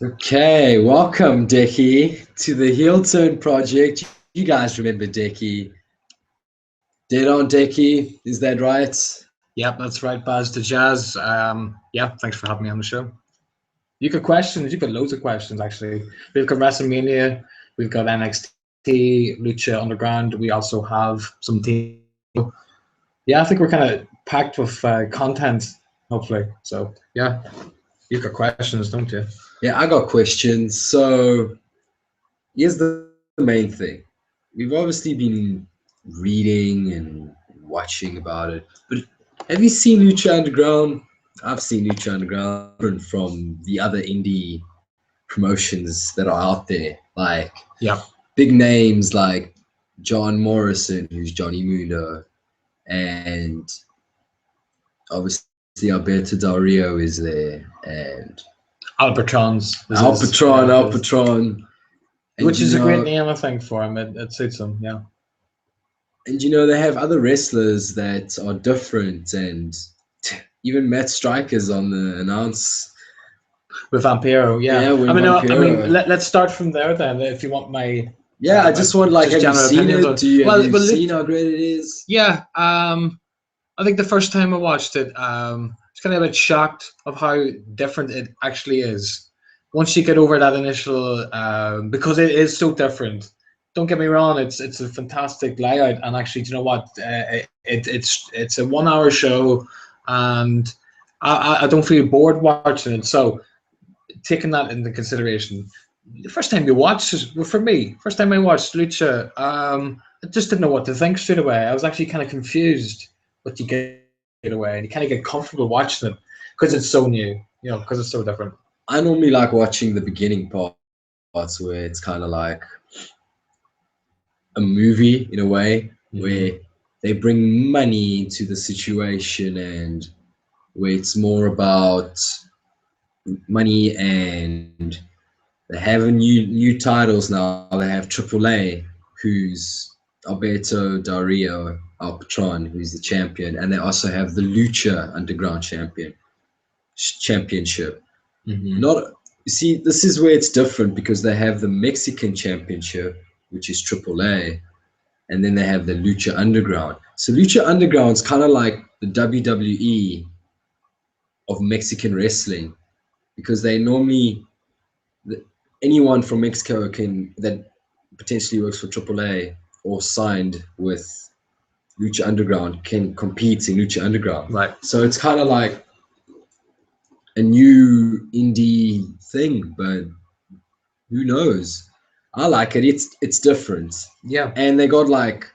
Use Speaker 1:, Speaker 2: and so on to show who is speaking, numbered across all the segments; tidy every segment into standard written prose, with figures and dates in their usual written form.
Speaker 1: Okay, welcome, Decky, to the Heel Turn Project. You guys remember Decky? Dead on Decky, is that right?
Speaker 2: Yep, that's right, Baz to Jazz. Yeah, thanks for having me on the show. You got questions? You got loads of questions, actually. We've got WrestleMania, we've got NxT, Lucha Underground. We also have some team. Yeah, I think we're kind of packed with content, hopefully. So, yeah, you've got questions, don't you?
Speaker 1: Yeah, I got questions. So, here's the main thing. We've obviously been reading and watching about it, but have you seen Lucha Underground? I've seen Lucha Underground different from the other indie promotions that are out there. Like,
Speaker 2: Yeah.
Speaker 1: big names like John Morrison, who's Johnny Mundo, and obviously Alberto Del Rio is there, and
Speaker 2: Albertrons.
Speaker 1: Alpatron, and
Speaker 2: Which is a great name, I think, for him. It suits him, yeah.
Speaker 1: And they have other wrestlers that are different, and even Matt Striker's on the announce
Speaker 2: with Vampiro. Yeah,
Speaker 1: with
Speaker 2: I mean,
Speaker 1: Vampiro.
Speaker 2: Let's start from there then. If you want my
Speaker 1: I just want have you seen it? Have you seen how great it is?
Speaker 2: Yeah, I think the first time I watched it, I was kind of a bit shocked of how different it actually is. Once you get over that initial, because it is so different. Don't get me wrong; it's a fantastic layout, and actually, do you know what? It's a 1 hour show, and I don't feel bored watching it. So, taking that into consideration, the first time you watch, for me, first time I watched Lucha, I just didn't know what to think straight away. I was actually kind of confused what you get away, and you kind of get comfortable watching it because it's so new, because it's so different.
Speaker 1: I normally like watching the beginning parts where it's kind of like a movie in a way, where they bring money into the situation and where it's more about money, and they have new titles now. They have AAA, who's Alberto Del Rio, Al Patron, who's the champion, and they also have the Lucha Underground Championship. Not see, this is where it's different because they have the Mexican Championship, which is AAA, and then they have the Lucha Underground. So Lucha Underground is kind of like the WWE of Mexican wrestling, because they normally anyone from Mexico that potentially works for AAA or signed with Lucha Underground can compete in Lucha Underground.
Speaker 2: Right.
Speaker 1: So it's kind of like a new indie thing, but who knows? I like it. It's different.
Speaker 2: Yeah.
Speaker 1: And they got like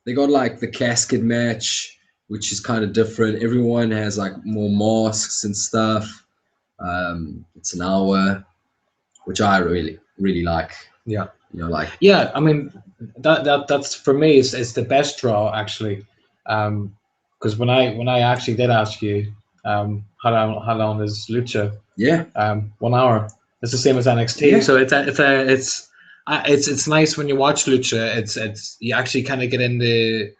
Speaker 1: the casket match, which is kind of different. Everyone has like more masks and stuff. It's an hour, which I really like.
Speaker 2: Yeah.
Speaker 1: Yeah,
Speaker 2: I mean, that's for me is the best draw actually, because when I actually did ask you, how long is Lucha?
Speaker 1: Yeah.
Speaker 2: 1 hour. It's the same as NxT. Yeah. So it's nice when you watch Lucha. It's you actually kind of get into,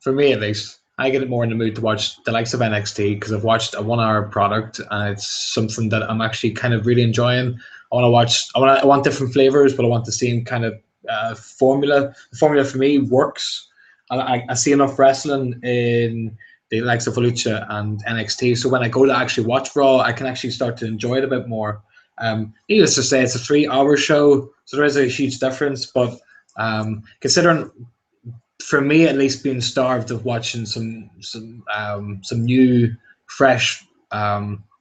Speaker 2: for me at least, I get more in the mood to watch the likes of NxT because I've watched a 1 hour product and it's something that I'm actually kind of really enjoying. I want different flavors, but I want the same kind of formula. The formula for me works. I see enough wrestling in the likes of Lucha and NxT, so when I go to actually watch Raw, I can actually start to enjoy it a bit more. Needless to say, it's a 3 hour show, so there is a huge difference. But considering, for me at least, being starved of watching some new, fresh,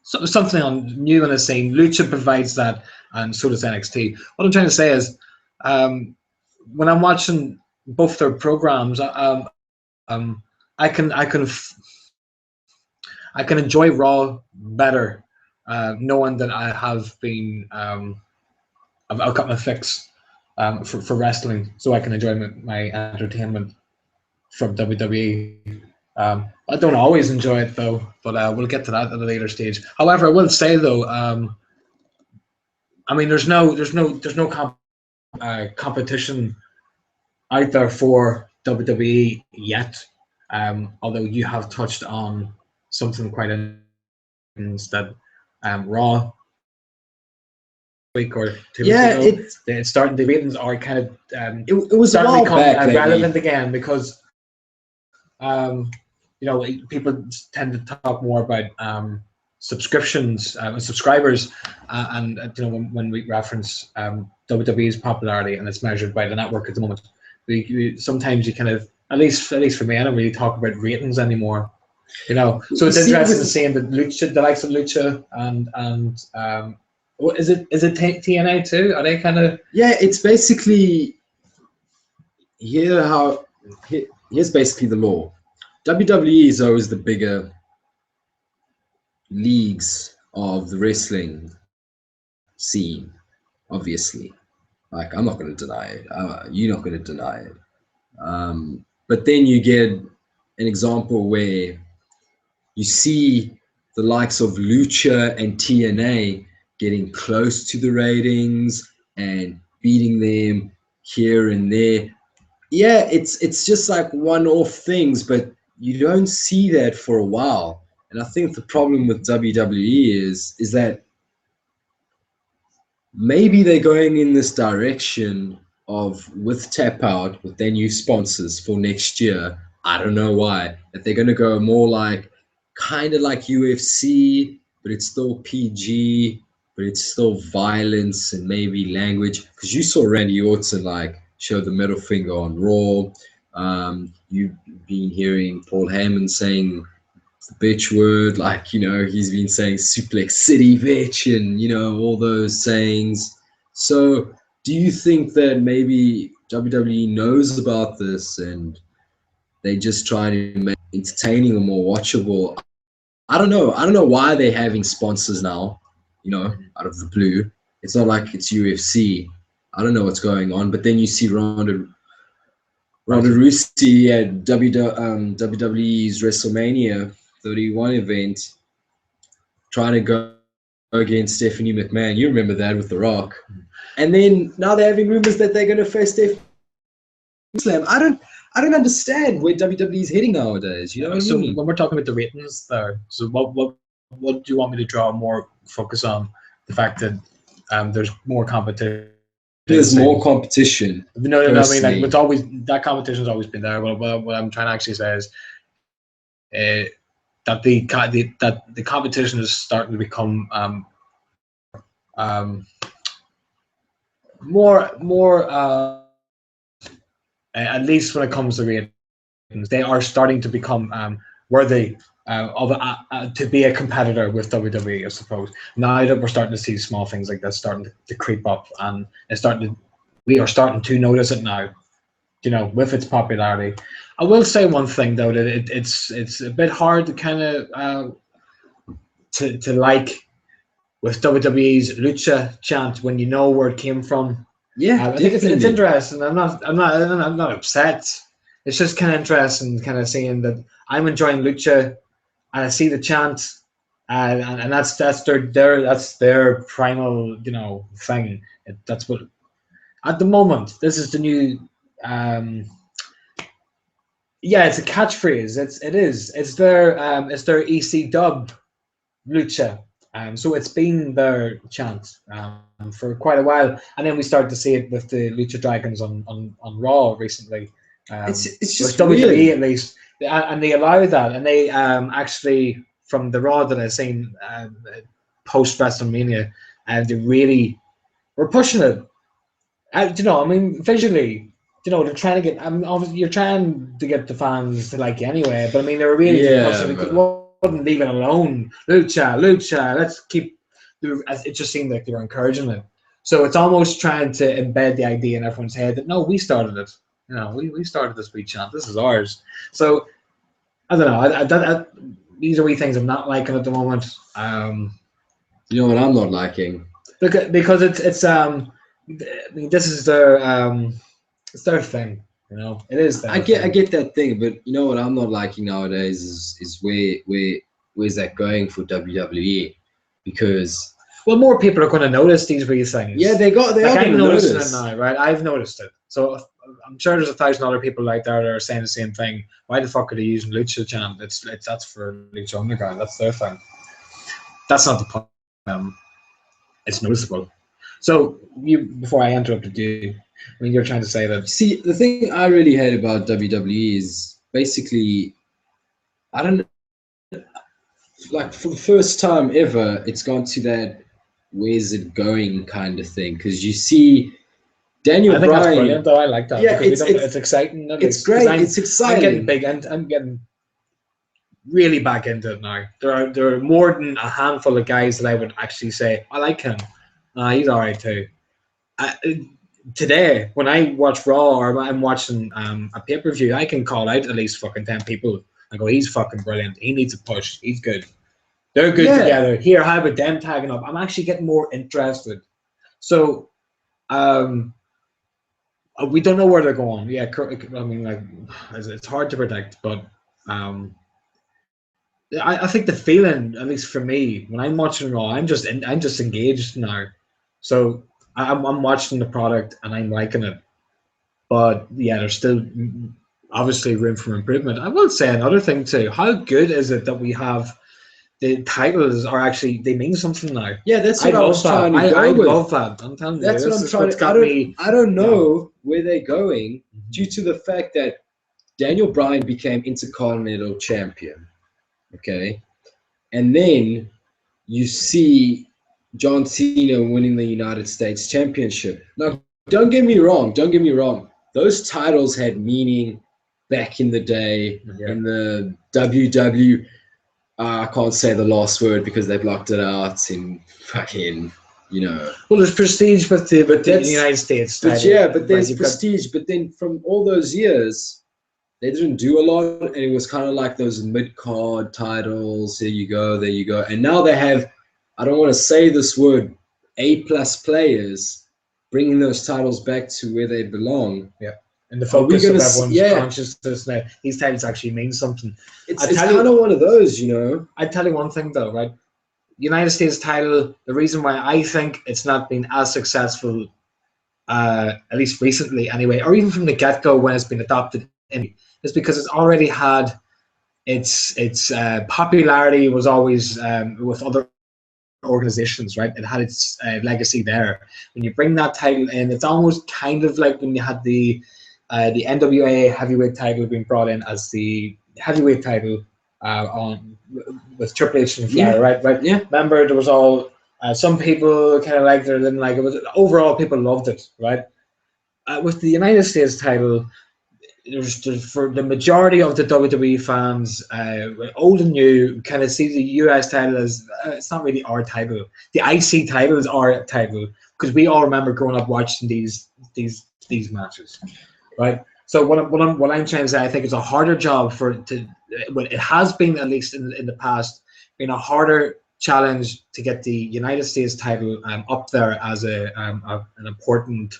Speaker 2: something on new in the scene, Lucha provides that, and so does NxT. What I'm trying to say is, when I'm watching both their programs, I can enjoy Raw better, knowing that I have been I've got my fix for wrestling, so I can enjoy my entertainment from WWE. I don't always enjoy it though, but we'll get to that at a later stage. However, I will say though, I mean, there's no competition out there for WWE yet. Although you have touched on something quite interesting, that Raw week or 2
Speaker 1: Yeah,
Speaker 2: weeks ago. It's starting. The ratings are kind of
Speaker 1: it was
Speaker 2: starting to become
Speaker 1: back
Speaker 2: relevant again because you know, people tend to talk more about subscriptions and subscribers, and you know, when we reference WWE's popularity and it's measured by the network at the moment, sometimes you kind of, at least for me, I don't really talk about ratings anymore. You know, so it's interesting seeing that Lucha, the likes of Lucha, and is it TNA too? Are they kind of?
Speaker 1: Yeah, it's basically here's basically the law. WWE is always the bigger leagues of the wrestling scene, obviously. Like, I'm not going to deny it. You're not going to deny it. But then you get an example where you see the likes of Lucha and TNA getting close to the ratings and beating them here and there. Yeah, it's just like one-off things, but you don't see that for a while. And I think the problem with WWE is that maybe they're going in this direction of, with Tap Out, with their new sponsors for next year. I don't know why, that they're going to go more like, kind of like UFC, but it's still PG, but it's still violence and maybe language. Because you saw Randy Orton like show the middle finger on Raw. You've been hearing Paul Heyman saying the bitch word, like, you know, he's been saying Suplex City bitch and, you know, all those sayings. So do you think that maybe WWE knows about this and they just try to make entertaining or more watchable? I don't know why they're having sponsors now, you know, out of the blue. It's not like it's UFC. I don't know what's going on. But then you see Ronda Rousey at WWE's WrestleMania 31 event trying to go against Stephanie McMahon. You remember that with The Rock. And then now they're having rumors that they're going to face Stephanie Slam. I don't understand where WWE is heading nowadays. You know what I mean?
Speaker 2: When we're talking about the ratings there, so what do you want me to draw more focus on? The fact that there's more competition.
Speaker 1: There's more competition.
Speaker 2: No, I mean, like, it's always, that competition's always been there. What I'm trying to actually say is that the competition is starting to become more at least when it comes to ratings, they are starting to become worthy of to be a competitor with WWE, I suppose. Now that we're starting to see small things like that starting to creep up, and we are starting to notice it now, you know, with its popularity. I will say one thing though, that it's a bit hard to kind of to like with WWE's Lucha chant when you know where it came from.
Speaker 1: Yeah,
Speaker 2: I think it's interesting. I'm not upset. It's just kind of interesting, kind of seeing that I'm enjoying Lucha, and I see the chant, and that's their primal, you know, thing. That's what at the moment. This is the new. Yeah, it's a catchphrase. It's their EC dub, Lucha. So it's been their chant for quite a while, and then we started to see it with the Lucha Dragons on Raw recently.
Speaker 1: It's just
Speaker 2: WWE
Speaker 1: weird.
Speaker 2: at least, and they allow that, and they actually, from the Raw that I've seen post WrestleMania, and they really were pushing it. You know, I mean, visually, you know, they're trying to get. I mean, obviously, you're trying to get the fans to like you anyway, but I mean, they were really pushing. They wouldn't leave it alone. Lucha. Let's keep. It just seemed like they were encouraging it. So it's almost trying to embed the idea in everyone's head that no, we started it. You know, we started this wee chant. This is ours. So I don't know. These are wee things I'm not liking at the moment.
Speaker 1: You know what I'm not liking?
Speaker 2: Because it's I mean, this is it's their thing. You know, it is.
Speaker 1: I get that thing, but you know what I'm not liking nowadays is where's that going for WWE? Because
Speaker 2: more people are going to notice these wee things.
Speaker 1: Yeah, they are going to notice
Speaker 2: it now, right? I've noticed it. So I'm sure there's 1,000 other people out there that are saying the same thing. Why the fuck are they using Lucha chant? That's for Lucha Underground. That's their thing. That's not the point. It's noticeable. So before I interrupted you, I mean, you're trying to say that.
Speaker 1: See, the thing I really hate about WWE is basically, I don't like, for the first time ever, it's gone to that where's it going kind of thing. Because you see Daniel
Speaker 2: I think
Speaker 1: Bryan,
Speaker 2: that's brilliant, though. I like that.
Speaker 1: yeah,
Speaker 2: because it's exciting.
Speaker 1: It's great. It's exciting.
Speaker 2: I'm getting really back into it now. There are more than a handful of guys that I would actually say I like him. He's all right too. Today, when I watch Raw or I'm watching a pay-per-view, I can call out at least fucking 10 people and go, he's fucking brilliant. He needs a push. He's good. They're good together. Here, how about them tagging up? I'm actually getting more interested. So, we don't know where they're going. Yeah, I mean, like, it's hard to predict, but I think the feeling, at least for me, when I'm watching Raw, I'm just engaged now. So I'm watching the product and I'm liking it. But yeah, there's still obviously room for improvement. I will say another thing too. How good is it that we have the titles are actually, they mean something now?
Speaker 1: Yeah, that's what I was trying to go with.
Speaker 2: I love that. I'm telling you,
Speaker 1: that's what I'm trying to. I don't know where they're going due to the fact that Daniel Bryan became Intercontinental Champion. Okay, and then you see John Cena winning the United States Championship. Now, don't get me wrong. Those titles had meaning back in the day in the WW. I can't say the last word because they blocked it out in fucking, Well,
Speaker 2: there's prestige with the United States title.
Speaker 1: But yeah, but there's prestige. But then from all those years, they didn't do a lot, and it was kind of like those mid-card titles. There you go. And now they have, I don't want to say this word, A-plus players bringing those titles back to where they belong.
Speaker 2: Yeah. And the focus of everyone's consciousness now, these titles actually mean something.
Speaker 1: It's kind of one of those,
Speaker 2: I tell you one thing though, right? United States title, the reason why I think it's not been as successful, at least recently anyway, or even from the get-go when it's been adopted in, is because it's already had its popularity was always with other organizations, right? It had its legacy there. When you bring that title in, it's almost kind of like when you had the NWA heavyweight title being brought in as the heavyweight title on with Triple H and Flair, right? Yeah. Remember, there was all some people kind of liked it or didn't like it, but overall people loved it, right? With the United States title, there's for the majority of the WWE fans, old and new, kind of see the US title as it's not really our title. The IC title is our title because we all remember growing up watching these matches, right? So what I'm trying to say, I think it's a harder job it has been, at least in the past, been a harder challenge to get the United States title up there as an important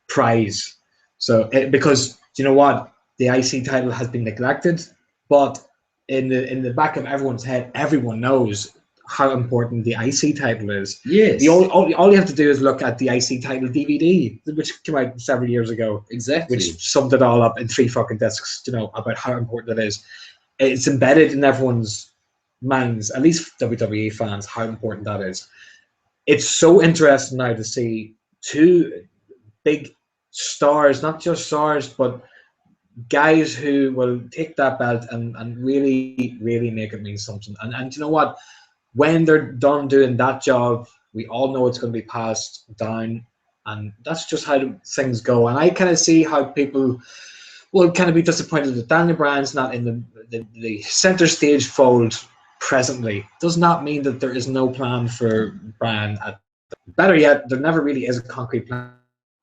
Speaker 2: prize. So because you know what, the IC title has been neglected, but in the back of everyone's head, everyone knows how important the IC title is.
Speaker 1: Yes.
Speaker 2: All you have to do is look at the IC title DVD, which came out several years ago.
Speaker 1: Exactly.
Speaker 2: Which summed it all up in 3 fucking discs, about how important it is. It's embedded in everyone's minds, at least WWE fans, how important that is. It's so interesting now to see 2 big stars, not just stars, but guys who will take that belt and really, really make it mean something. And you know what? When they're done doing that job, we all know it's going to be passed down, and that's just how things go. And I kind of see how people will kind of be disappointed that Daniel Bryan's not in the center stage fold presently. Does not mean that there is no plan for Bryan. Better yet, there never really is a concrete plan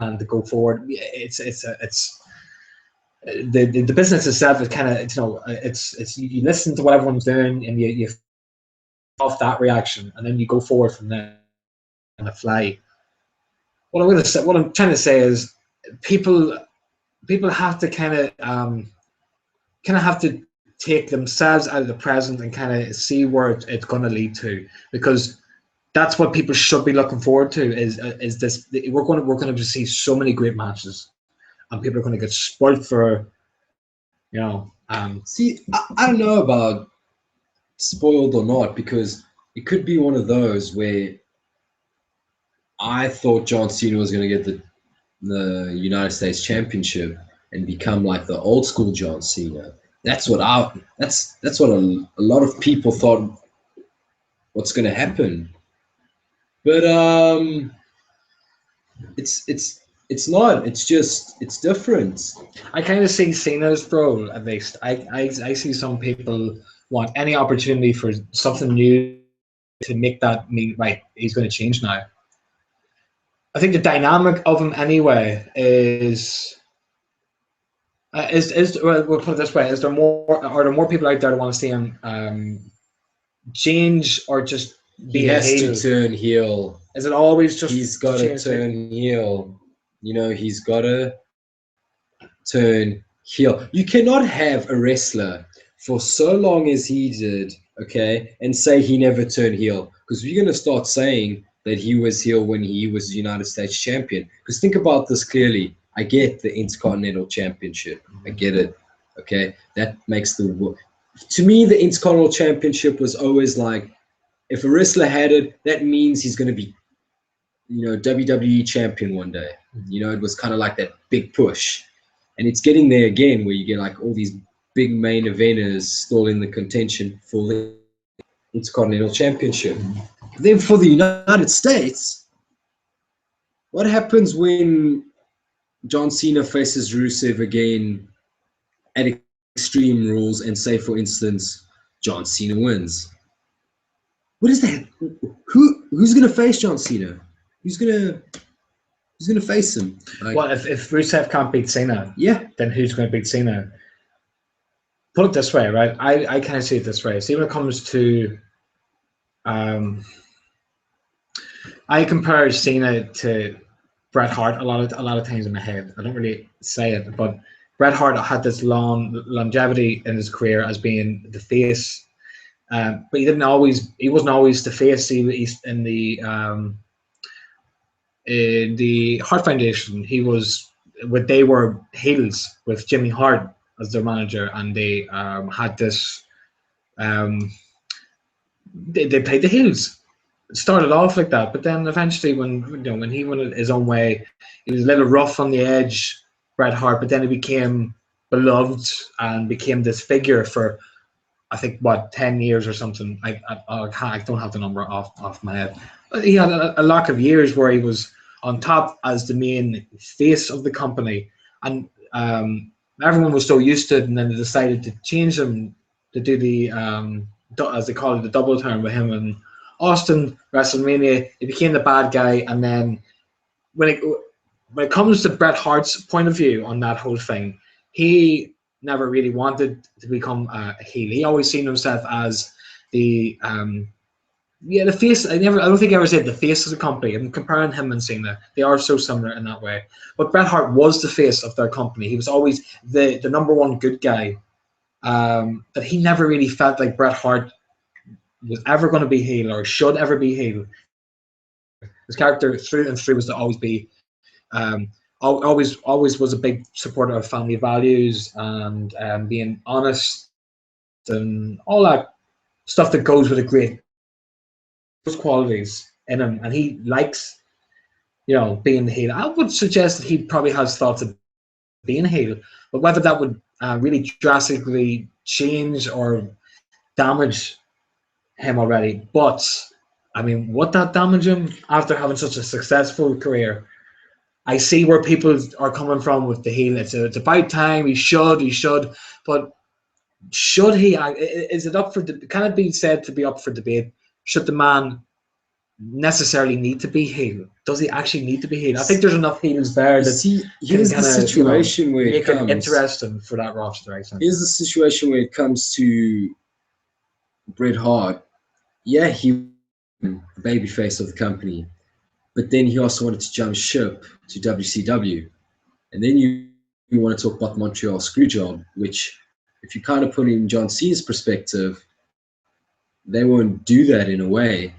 Speaker 2: to go forward. It's the business itself is kind of, it's you listen to what everyone's doing and you off that reaction, and then you go forward from there and fly. What I'm trying to say is people have to kind of have to take themselves out of the present and kind of see where it's going to lead to, because that's what people should be looking forward to. Is this, we're going to see so many great matches, and people are going to get spoiled for,
Speaker 1: See, I don't know about spoiled or not, because it could be one of those where I thought John Cena was going to get the United States Championship and become like the old school John Cena. That's what a lot of people thought what's going to happen. But it's not. It's just it's different.
Speaker 2: I kind of see Cena's role, at least. I see some people want any opportunity for something new to make that mean right. He's going to change now. I think the dynamic of him anyway is well, we'll put it this way: are there more people out there that want to see him change or just be
Speaker 1: He has
Speaker 2: heel?
Speaker 1: to turn heel.
Speaker 2: Is it always just
Speaker 1: He's got to turn heel. You know, he's got to turn heel. You cannot have a wrestler for so long as he did, okay, and say he never turned heel. Because we're going to start saying that he was heel when he was United States champion. Because think about this clearly. I get the Intercontinental Championship. I get it, okay? That makes to me, the Intercontinental Championship was always like, if a wrestler had it, that means he's going to be, you know, WWE champion one day. You know, it was kind of like that big push. And it's getting there again where you get like all these big main eventers still in the contention for the Intercontinental Championship. Then for the United States, what happens when John Cena faces Rusev again at Extreme Rules and say, for instance, John Cena wins? What is that? Who's gonna face John Cena? Who's gonna face him?
Speaker 2: Like, well, if Rusev can't beat Cena,
Speaker 1: yeah,
Speaker 2: then who's going to beat Cena? Put it this way, right? I kind of see it this way. See, when it comes to, I compare Cena to Bret Hart a lot of times in my head. I don't really say it, but Bret Hart had this longevity in his career as being the face, but he wasn't always the face. He in the Hart Foundation, they were heels with Jimmy Hart as their manager, and they had this. They played the heels. It started off like that, but then eventually, when he went his own way, he was a little rough on the edge, Bret Hart. But then he became beloved and became this figure for, I think, 10 years or something. I don't have the number off my head. But he had a lack of years where he was on top as the main face of the company, and everyone was so used to it. And then they decided to change him to do the as they call it, the double turn with him and Austin. WrestleMania, he became the bad guy. And then when it comes to Bret Hart's point of view on that whole thing, he never really wanted to become a heel. He always seen himself as the the face. I don't think I ever said the face of the company. I'm comparing him and Cena. They are so similar in that way. But Bret Hart was the face of their company. He was always the number one good guy. But he never really felt like Bret Hart was ever going to be heel or should ever be heel. His character through and through was to always be, always was a big supporter of family values and being honest and all that stuff that goes with a great, those qualities in him. And he likes, being the heel. I would suggest that he probably has thoughts of being a heel, but whether that would really drastically change or damage him already. But I mean, would that damage him after having such a successful career? I see where people are coming from with the heel. It's about time. He should. But should he? Is it up for? Can it be said to be up for debate? Should the man necessarily need to be heel? Does he actually need to be heel? I think there's enough heels there that
Speaker 1: here's the situation where it comes
Speaker 2: interesting for that roster.
Speaker 1: Here's the situation where it comes to Bret Hart. Yeah, he was the babyface of the company, but then he also wanted to jump ship to WCW, and then you want to talk about Montreal Screwjob, which, if you kind of put in John Cena's perspective, they won't do that in a way,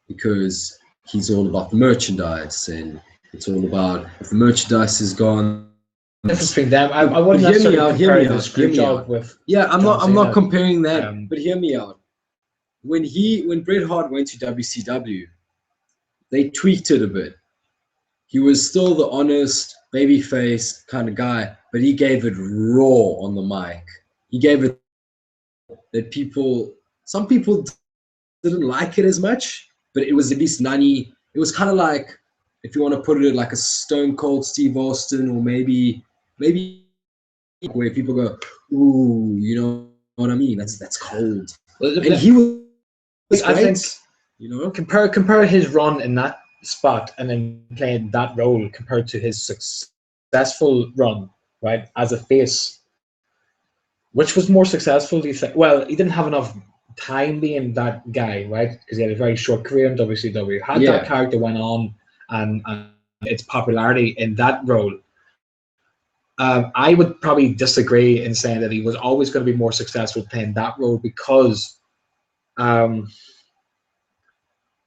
Speaker 1: because he's all about the merchandise, and it's all about, if the merchandise is gone.
Speaker 2: Difference between them, I wouldn't necessarily compare the Screwjob with.
Speaker 1: Yeah, I'm not comparing that, but hear me out. When Bret Hart went to WCW, they tweaked it a bit. He was still the honest babyface kind of guy, but he gave it raw on the mic. He gave it that some people didn't like it as much, but it was at least 90. It was kind of like, if you want to put it like a Stone Cold Steve Austin, or maybe where people go, ooh, you know what I mean? That's cold. And he was
Speaker 2: I
Speaker 1: great,
Speaker 2: think,
Speaker 1: you know.
Speaker 2: Compare his run in that spot and then playing that role compared to his successful run, right, as a face. Which was more successful, do you think? Well, he didn't have enough time being that guy, right? Because he had a very short career in WCW. Had that character went on and its popularity in that role, I would probably disagree in saying that he was always going to be more successful playing that role, because Bret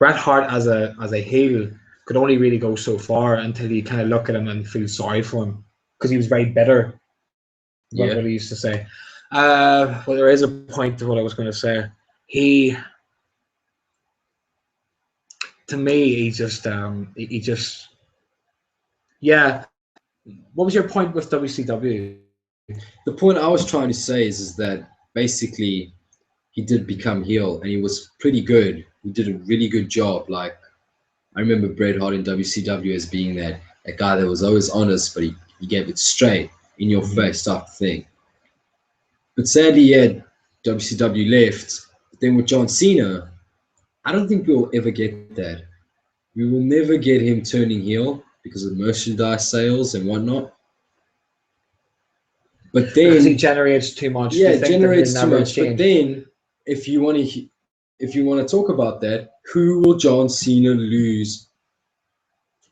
Speaker 2: Hart as a heel could only really go so far until you kind of look at him and feel sorry for him, because he was very bitter. What he used to say. Well, there is a point to what I was going to say. To me, he just, yeah. What was your point with WCW?
Speaker 1: The point I was trying to say is that basically he did become heel, and he was pretty good. He did a really good job. Like, I remember Bret Hart in WCW as being that guy that was always honest, but he gave it straight in your face type of thing. But sadly, WCW left. But then with John Cena, I don't think we'll ever get that. We will never get him turning heel because of merchandise sales and whatnot. But then,
Speaker 2: because he generates too much.
Speaker 1: Yeah, it generates too much. But then, if you want to talk about that, who will John Cena lose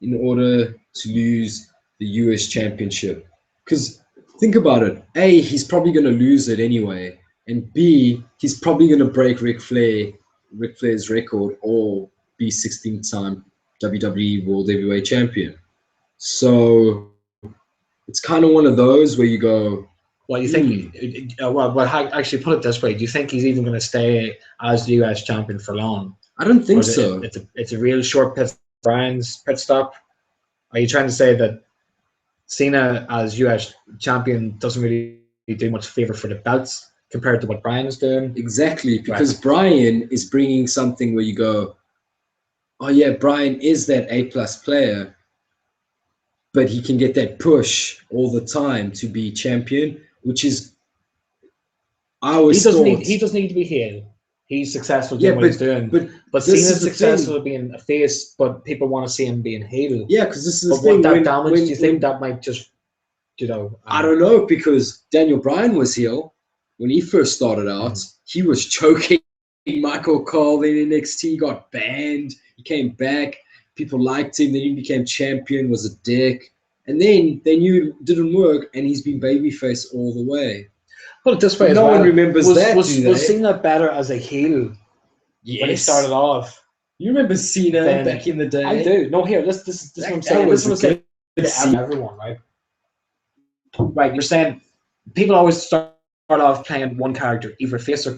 Speaker 1: in order to lose the US Championship? Because think about it. A, he's probably going to lose it anyway. And B, he's probably going to break Ric Flair's record, or be 16-time WWE World Heavyweight Champion. So it's kind of one of those where you go,
Speaker 2: well, you think, well, actually put it this way. Do you think he's even going to stay as the US champion for long?
Speaker 1: I don't think so.
Speaker 2: It's a real short Brian's pit stop. Are you trying to say that Cena as US champion doesn't really do much favor for the belts compared to what Brian is doing?
Speaker 1: Exactly, because Brian is bringing something where you go, oh yeah, Brian is that A+ player, but he can get that push all the time to be champion, which is, he doesn't
Speaker 2: need to be heel. He's successful doing what he's doing. But Cena's successful at being a face, but people want to see him being heel.
Speaker 1: Yeah, because this is the thing.
Speaker 2: Do you think that might just,
Speaker 1: I don't know, because Daniel Bryan was heel when he first started out. He was choking Michael Cole in NXT, got banned. He came back. People liked him. Then he became champion, was a dick. And then they knew it didn't work, and he's been babyface all the way.
Speaker 2: Put it this way,
Speaker 1: no one remembers that.
Speaker 2: Was Cena better as a heel when he started off?
Speaker 1: You remember Cena back in the day?
Speaker 2: I do. No, here, this is what I'm saying. This is what I'm saying to everyone, right? Right, you're saying people always start off playing one character, either face or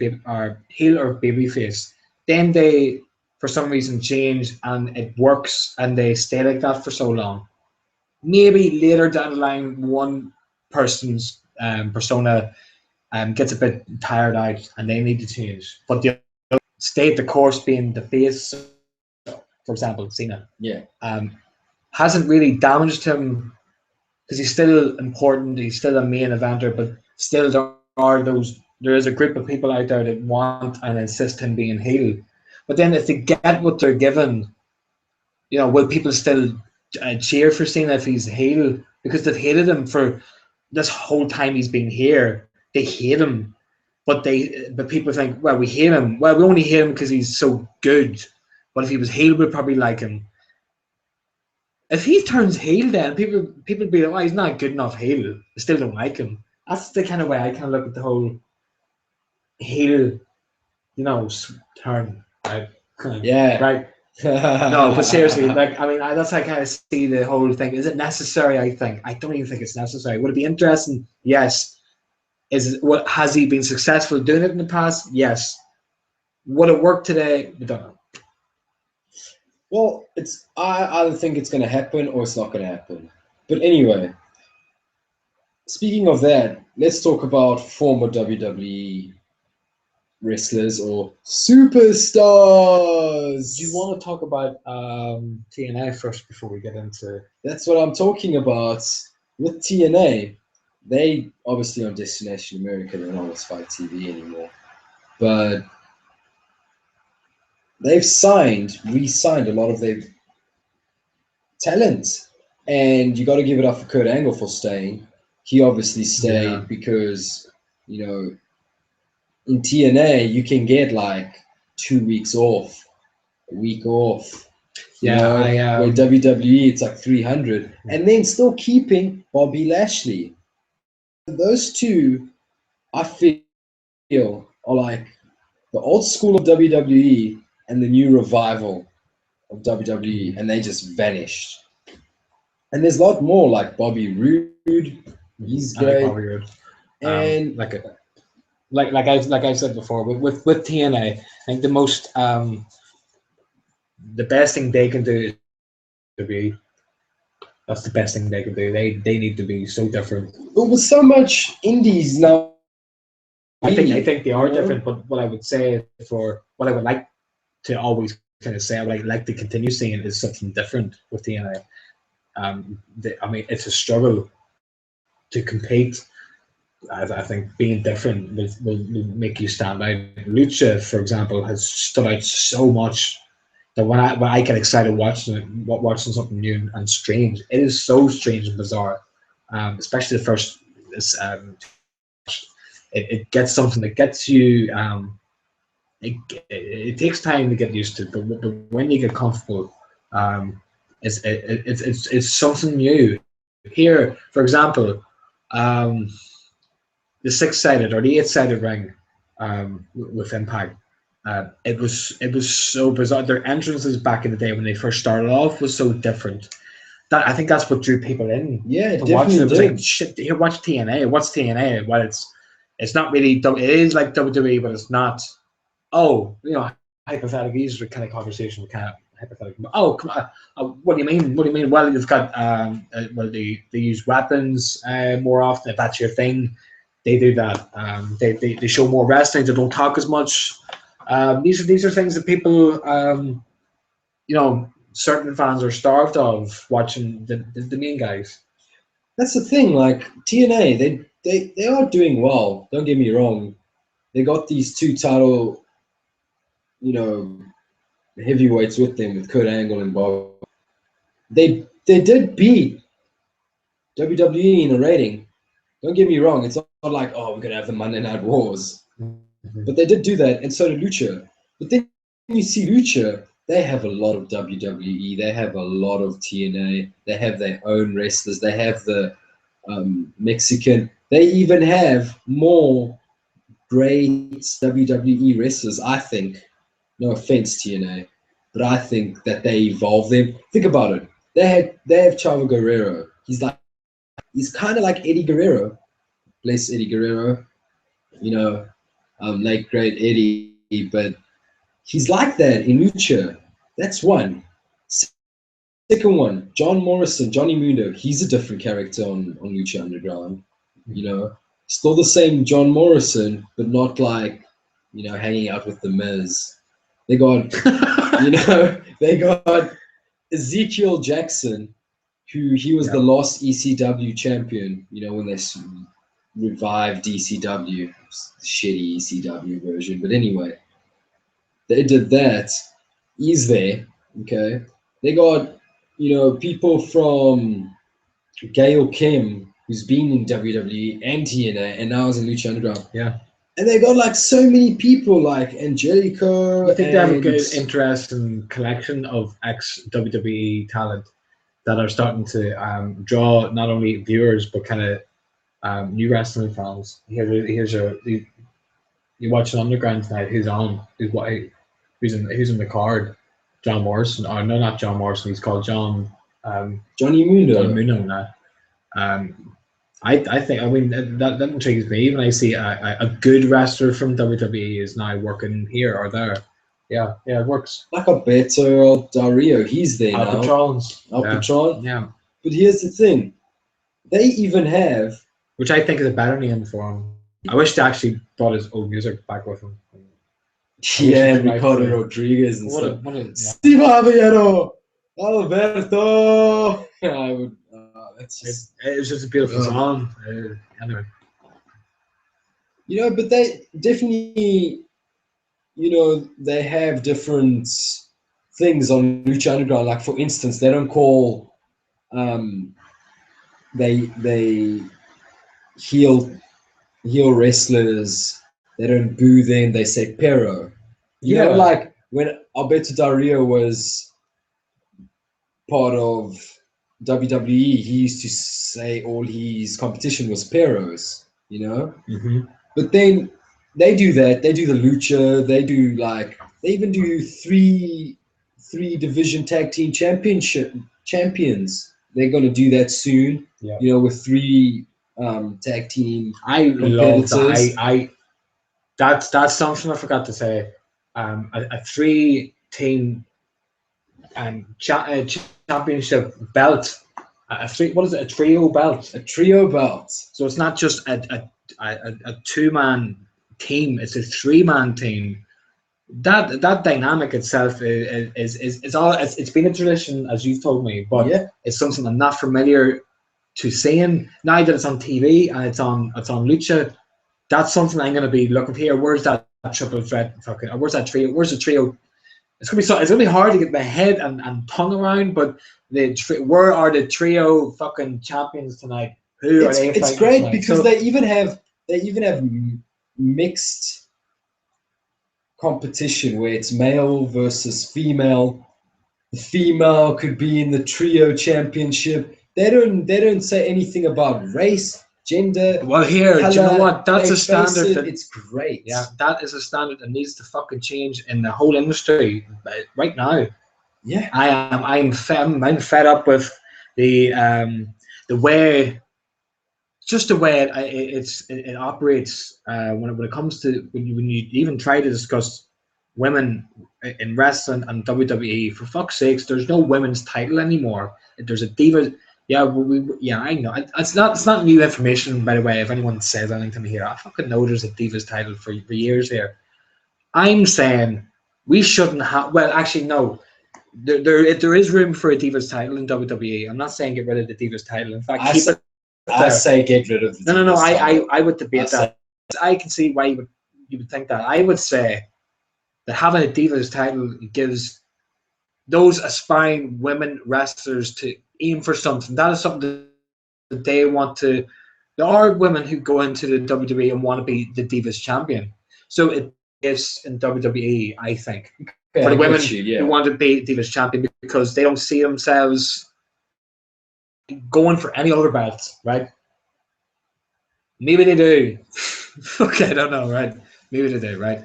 Speaker 2: heel or babyface. Then they, for some reason, change, and it works, and they stay like that for so long. Maybe later down the line, one person's persona gets a bit tired out, and they need to change. But the stayed the course, being the face, for example, Cena.
Speaker 1: Yeah.
Speaker 2: Hasn't really damaged him, because he's still important. He's still a main eventer, but still there is a group of people out there that want and insist him being heel. But then if they get what they're given, will people still cheer for Cena if he's heel? Because they've hated him for this whole time he's been here. They hate him, but people think, well, we hate him. Well, we only hate him because he's so good. But if he was heel, we'd probably like him. If he turns heel, then people be like, well, he's not good enough heel. I still don't like him. That's the kind of way I kind of look at the whole heel, turn. Right?
Speaker 1: Yeah.
Speaker 2: Right. No, but seriously, that's how I kind of see the whole thing. Is it necessary? I don't even think it's necessary. Would it be interesting? Yes. Has he been successful doing it in the past? Yes. Would it work today? We don't know.
Speaker 1: Well, I either think it's going to happen or it's not going to happen. But anyway, speaking of that, let's talk about former WWE wrestlers or superstars.
Speaker 2: Do you want to talk about TNA first before we get into?
Speaker 1: That's what I'm talking about with TNA. They obviously on Destination America, they're not on Spike TV anymore, but they've re-signed a lot of their talent, and you got to give it up for Kurt Angle for staying. He obviously stayed because, you know, in TNA you can get like 2 weeks off, a week off. Where WWE it's like 300, and then still keeping Bobby Lashley. Those two, I feel, are like the old school of WWE and the new revival of WWE, and they just vanished. And there's a lot more like Bobby Roode. He's great.
Speaker 2: Bobby Roode.
Speaker 1: And
Speaker 2: like I've said before, with TNA, I think the most the best thing they can do is to be. That's the best thing they can do. They need to be so different.
Speaker 1: But with so much indies now,
Speaker 2: I think they are different. But what I would say for what I would like to always kind of say, I would like to continue seeing is something different with TNA. I mean, it's a struggle to compete. I think being different will make you stand out. Lucha, for example, has stood out so much that when I get excited watching something new and strange, it is so strange and bizarre. Especially the first, it gets something that gets you. It takes time to get used to, but when you get comfortable, it's something new. Here, for example, the 6-sided or the 8-sided ring with Impact. It was so bizarre. Their entrances back in the day when they first started off was so different. That I think that's what drew people in.
Speaker 1: Yeah, it
Speaker 2: definitely
Speaker 1: did.
Speaker 2: It was like, shit, here, watch TNA. What's TNA? Well, it's not really. It is like WWE, but it's not. Oh, you know, hypothetical. These are the kind of conversation we kind of hypothetical. Oh, come on. What do you mean? What do you mean? Well, you've got well, they use weapons more often. If that's your thing, they do that. They show more wrestling. They don't talk as much. These are things that people, you know, certain fans are starved of watching the main guys.
Speaker 1: That's the thing. Like TNA, they are doing well. Don't get me wrong. They got these 2 title, you know, heavyweights with them with Kurt Angle and Bob. They did beat WWE in the rating. Don't get me wrong. It's not like, oh, we're gonna have the Monday Night Wars, but they did do that, and so did Lucha. But then when you see Lucha, they have a lot of WWE. They have a lot of TNA. They have their own wrestlers. They have the Mexican. They even have more great WWE wrestlers, I think. No offense, TNA, but I think that they evolve them. Think about it. They have Chavo Guerrero. He's kind of like Eddie Guerrero. Bless Eddie Guerrero. You know, late great Eddie, but he's like that in Lucha. That's one. Second one, John Morrison, Johnny Mundo. He's a different character on Lucha Underground. You know, still the same John Morrison, but not like, you know, hanging out with the Miz. They got, you know, they got Ezekiel Jackson, he was the last ECW champion. You know, when they revived ECW, the shitty ECW version. But anyway, they did that. He's there. Okay, they got, you know, people from Gail Kim, who's been in WWE and TNA, and now is in Lucha Underground.
Speaker 2: Yeah.
Speaker 1: And they got like so many people like Angelico.
Speaker 2: I think they have a good interest and collection of ex-WWE talent that are starting to draw not only viewers but kind of new wrestling fans. Here's you watch an Underground tonight. Who's on? Who's in the card? John Morrison. Oh no, not John Morrison. He's called Johnny
Speaker 1: Mundo.
Speaker 2: Johnny Mundo now. I think, I mean, that intrigues me when I see a good wrestler from WWE is now working here or there. Yeah, it works.
Speaker 1: Like Alberto or Dario, he's there now.
Speaker 2: Alpatrons.
Speaker 1: Alpatron.
Speaker 2: Yeah.
Speaker 1: But here's the thing. They even have...
Speaker 2: Which I think is a better name for him. I wish they actually brought his old music back with him.
Speaker 1: Yeah, Ricardo Rodriguez and stuff.
Speaker 2: Steve
Speaker 1: Javiero! Alberto! I would... that's just...
Speaker 2: It was just a beautiful song. Anyway.
Speaker 1: You know, but they definitely... You know, they have different things on Lucha Underground. Like, for instance, they don't call... They heel wrestlers, they don't boo them, they say pero. You know, like when Alberto Dario was part of WWE, he used to say all his competition was peros, you know? But then they do that, they do the lucha, they do like, they even do three division tag team champions. They're going to do that soon, you know, with 3 tag team
Speaker 2: love that. That's something I forgot to say. A 3-team championship belt. A trio belt.
Speaker 1: A trio belt.
Speaker 2: So it's not just a 2-man team. It's a 3-man team. That dynamic itself is all. It's been a tradition, as you've told me, but it's something I'm not familiar to seeing. Now that it's on TV and it's on Lucha, that's something I'm going to be looking here. Where's that triple threat? Fucking, or where's that trio? Where's the trio? It's gonna be hard to get my head and tongue around. But where are the trio fucking champions tonight? Who are they?
Speaker 1: It's great tonight? Because they even have mixed competition where it's male versus female. The female could be in the trio championship. They don't say anything about race, gender.
Speaker 2: Well, here,
Speaker 1: color,
Speaker 2: do you know what? That's a standard.
Speaker 1: It's great.
Speaker 2: Yeah, that is a standard that needs to fucking change in the whole industry right now.
Speaker 1: Yeah,
Speaker 2: I'm fed up with the way, just the way it operates when it comes to when you even try to discuss women in wrestling and WWE. For fuck's sakes, there's no women's title anymore. There's a diva. Yeah, I know. It's not new information, by the way. If anyone says anything to me here, I fucking know there's a divas title for years here. I'm saying we shouldn't have. Well, actually, no. There is room for a divas title in WWE. I'm not saying get rid of the divas title. In fact,
Speaker 1: I say get rid of the
Speaker 2: divas title. I would debate that. I can see why you would think that. I would say that having a divas title gives those aspiring women wrestlers to aim for something. That is something that they want to. There are women who go into the WWE and want to be the divas champion. So it is in WWE, I think, for the women who want to be divas champion, because they don't see themselves going for any other belts, right? Maybe they do. Okay, I don't know, right? Maybe they do, right?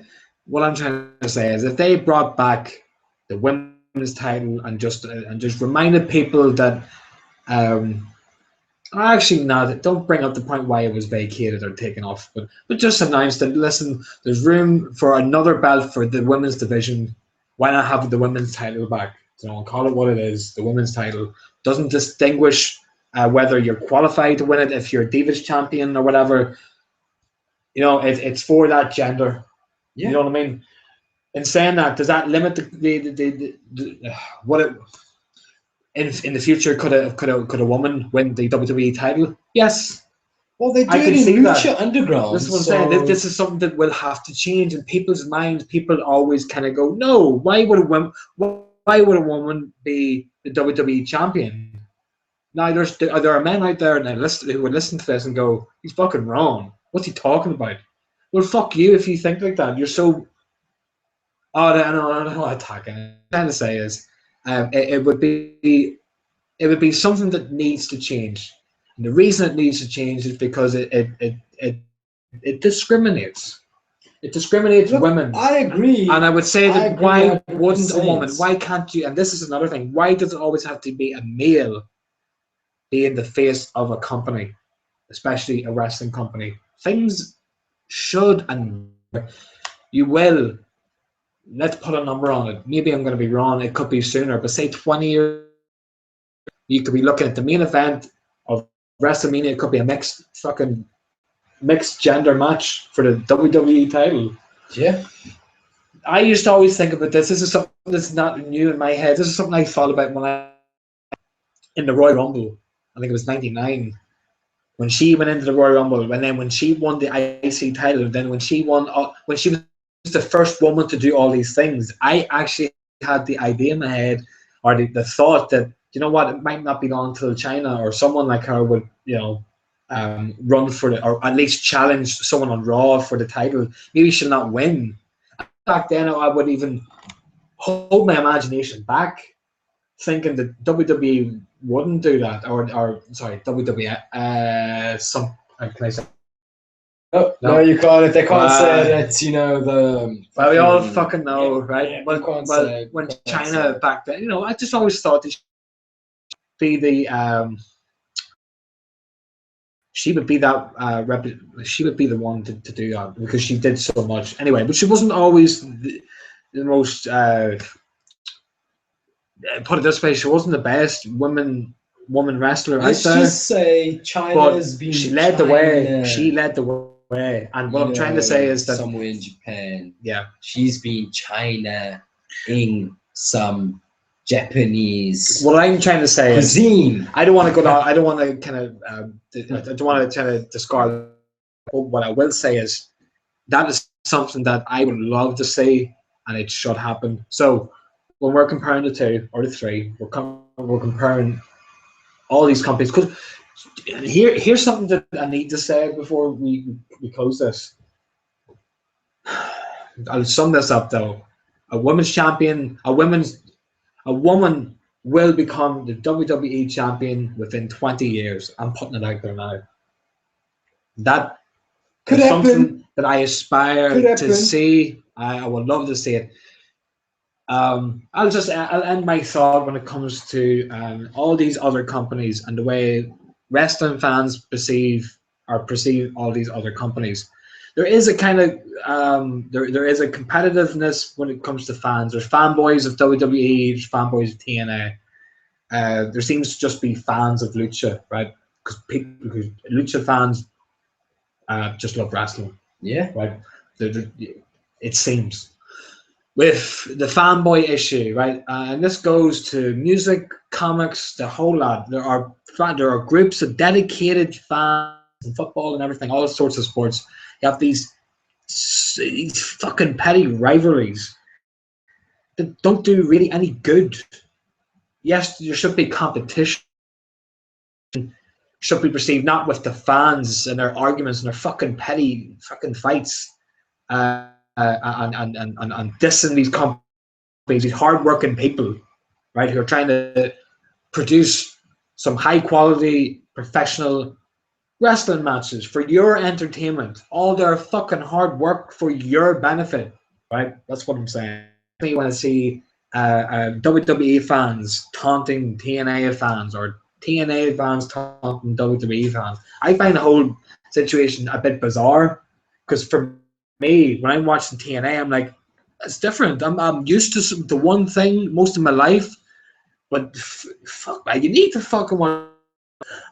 Speaker 2: What I'm trying to say is, if they brought back the women's title and just reminded people that, actually, no, don't bring up the point why it was vacated or taken off, but just announced that, listen, there's room for another belt for the women's division. Why not have the women's title back? You know, call it what it is. The women's title doesn't distinguish whether you're qualified to win it, if you're a divas champion or whatever. You know, it's for that gender. Yeah. You know what I mean? In saying that, does that limit what it in the future? Could a woman win the WWE title? Yes.
Speaker 1: Well, they do it in Lucha Underground.
Speaker 2: This is what I'm saying. This is something that will have to change in people's minds. People always kind of go, no, why would a woman be the WWE champion? Now there are men out there who would listen to this and go, he's fucking wrong. What's he talking about? Well, fuck you if you think like that. You're so. Oh, I know attacking. What I'm trying to say is, it would be something that needs to change, and the reason it needs to change is because it discriminates. It discriminates women.
Speaker 1: I agree,
Speaker 2: and I would say that why wouldn't a woman? Why can't you? And this is another thing. Why does it always have to be a male being the face of a company, especially a wrestling company? Things should and you will. let's put a number on it. Maybe I'm going to be wrong. It could be sooner, but say 20 years. You could be looking at the main event of WrestleMania. It could be a mixed gender match for the WWE title.
Speaker 1: Yeah.
Speaker 2: I used to always think about this. This is something that's not new in my head. This is something I thought about in the Royal Rumble. I think it was '99 when she went into the Royal Rumble, and then when she won the IC title, then when she was the first woman to do all these things, I actually had the idea in my head, or the thought that, you know what, it might not be long until China or someone like her would, run for it, or at least challenge someone on Raw for the title. Maybe she'll not win. Back then, I would even hold my imagination back, thinking that WWE wouldn't do that, or sorry, WWE. Can I say?
Speaker 1: No, you can't. They can't say that. The.
Speaker 2: Well, we all fucking know, right?
Speaker 1: Yeah,
Speaker 2: when China back then, I just always thought that be the she would be that she would be the one to do that, because she did so much anyway. But she wasn't always the most. Put it this way, she wasn't the best woman wrestler
Speaker 1: Let's
Speaker 2: out there.
Speaker 1: Just say China's been.
Speaker 2: She led the way. She led the way, and what I'm trying to say is that
Speaker 1: somewhere in Japan,
Speaker 2: yeah,
Speaker 1: she's been China-ing some Japanese.
Speaker 2: What I'm trying to say
Speaker 1: cuisine.
Speaker 2: Is, I don't want to go down. I don't want to kind of. I don't want to kind of discard. What I will say is that is something that I would love to see, and it should happen. So when we're comparing the two or the three, we're comparing all these companies. Because here's something that I need to say before we close this. I'll sum this up though. A women's champion, a woman will become the WWE champion within 20 years. I'm putting it out there now. That
Speaker 1: could
Speaker 2: is
Speaker 1: happen.
Speaker 2: Something that I aspire to see. I would love to see it. I'll end my thought when it comes to all these other companies and the way wrestling fans perceive all these other companies. There is a kind of there is a competitiveness when it comes to fans. There's fanboys of WWE, there's fanboys of TNA. There seems to just be fans of lucha, right? Because lucha fans just love wrestling.
Speaker 1: Yeah,
Speaker 2: right. It seems. With the fanboy issue, right, and this goes to music, comics, the whole lot. There are groups of dedicated fans in football and everything, all sorts of sports. You have these fucking petty rivalries that don't do really any good. Yes, there should be competition. Should be perceived not with the fans and their arguments and their fucking petty fucking fights. And dissing these companies, these hard-working people, right, who are trying to produce some high-quality professional wrestling matches for your entertainment. All their fucking hard work for your benefit, right? That's what I'm saying. I want to see WWE fans taunting TNA fans, or TNA fans taunting WWE fans. I find the whole situation a bit bizarre, because for me, when I'm watching TNA, I'm like, it's different. I'm used to the one thing most of my life, but fuck, man, you need to fucking watch.